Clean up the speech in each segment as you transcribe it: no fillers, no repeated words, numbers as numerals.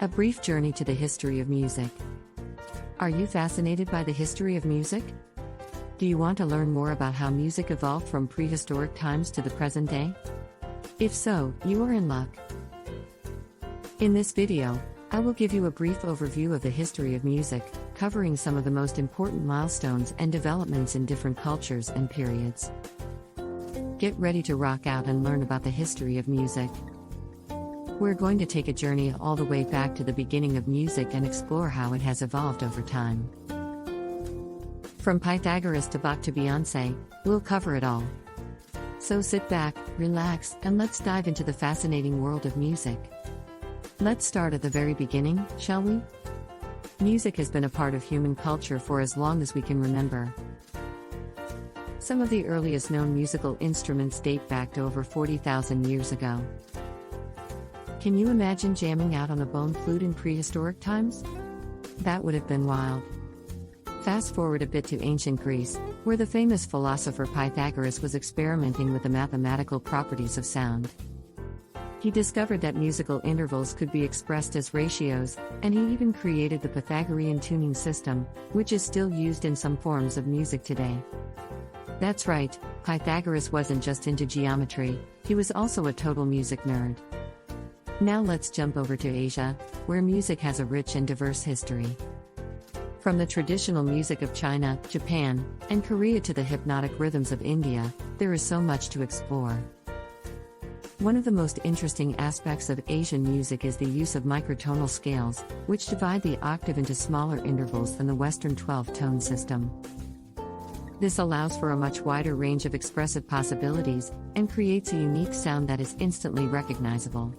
A brief journey to the history of music. Are you fascinated by the history of music? Do you want to learn more about how music evolved from prehistoric times to the present day? If so, you are in luck. In this video, I will give you a brief overview of the history of music, covering some of the most important milestones and developments in different cultures and periods. Get ready to rock out and learn about the history of music. We're going to take a journey all the way back to the beginning of music and explore how it has evolved over time. From Pythagoras to Bach to Beyoncé, we'll cover it all. So sit back, relax, and let's dive into the fascinating world of music. Let's start at the very beginning, shall we? Music has been a part of human culture for as long as we can remember. Some of the earliest known musical instruments date back to over 40,000 years ago. Can you imagine jamming out on a bone flute in prehistoric times? That would have been wild. Fast forward a bit to ancient Greece, where the famous philosopher Pythagoras was experimenting with the mathematical properties of sound. He discovered that musical intervals could be expressed as ratios, and he even created the Pythagorean tuning system, which is still used in some forms of music today. That's right, Pythagoras wasn't just into geometry, he was also a total music nerd. Now let's jump over to Asia, where music has a rich and diverse history. From the traditional music of China, Japan, and Korea to the hypnotic rhythms of India, there is so much to explore. One of the most interesting aspects of Asian music is the use of microtonal scales, which divide the octave into smaller intervals than the Western 12-tone system. This allows for a much wider range of expressive possibilities, and creates a unique sound that is instantly recognizable.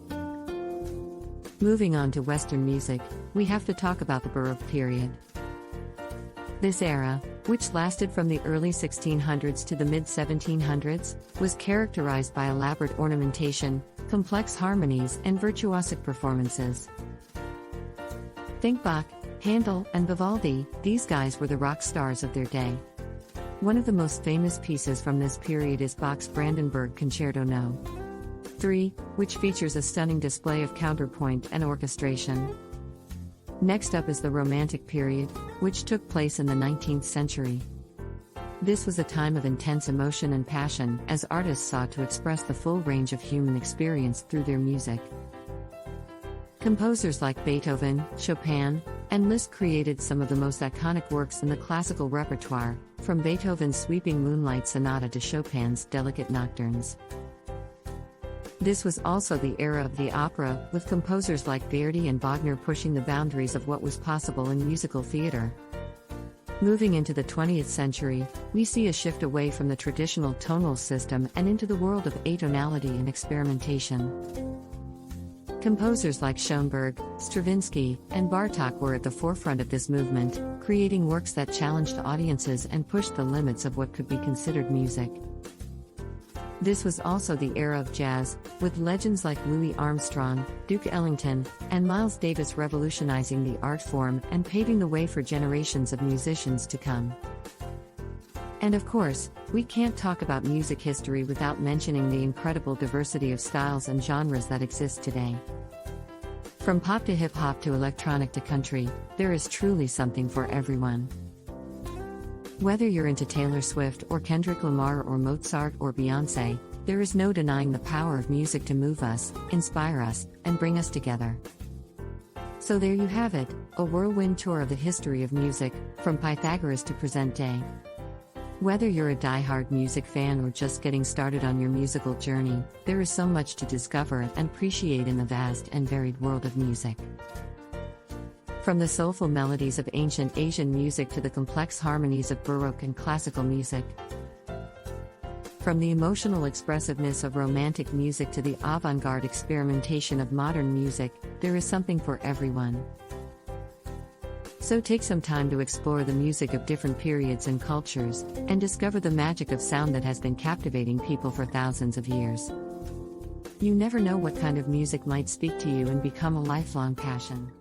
Moving on to Western music, we have to talk about the Baroque period. This era, which lasted from the early 1600s to the mid-1700s, was characterized by elaborate ornamentation, complex harmonies, and virtuosic performances. Think Bach, Handel, and Vivaldi, these guys were the rock stars of their day. One of the most famous pieces from this period is Bach's Brandenburg Concerto No. 3, which features a stunning display of counterpoint and orchestration. Next up is the Romantic period, which took place in the 19th century. This was a time of intense emotion and passion, as artists sought to express the full range of human experience through their music. Composers like Beethoven, Chopin, and Liszt created some of the most iconic works in the classical repertoire, from Beethoven's sweeping Moonlight Sonata to Chopin's delicate nocturnes. This was also the era of the opera, with composers like Verdi and Wagner pushing the boundaries of what was possible in musical theater. Moving into the 20th century, we see a shift away from the traditional tonal system and into the world of atonality and experimentation. Composers like Schoenberg, Stravinsky, and Bartók were at the forefront of this movement, creating works that challenged audiences and pushed the limits of what could be considered music. This was also the era of jazz, with legends like Louis Armstrong, Duke Ellington, and Miles Davis revolutionizing the art form and paving the way for generations of musicians to come. And of course, we can't talk about music history without mentioning the incredible diversity of styles and genres that exist today. From pop to hip-hop to electronic to country, there is truly something for everyone. Whether you're into Taylor Swift or Kendrick Lamar or Mozart or Beyoncé, there is no denying the power of music to move us, inspire us, and bring us together. So there you have it, a whirlwind tour of the history of music, from Pythagoras to present day. Whether you're a die-hard music fan or just getting started on your musical journey, there is so much to discover and appreciate in the vast and varied world of music. From the soulful melodies of ancient Asian music to the complex harmonies of Baroque and classical music. From the emotional expressiveness of Romantic music to the avant-garde experimentation of modern music, there is something for everyone. So take some time to explore the music of different periods and cultures, and discover the magic of sound that has been captivating people for thousands of years. You never know what kind of music might speak to you and become a lifelong passion.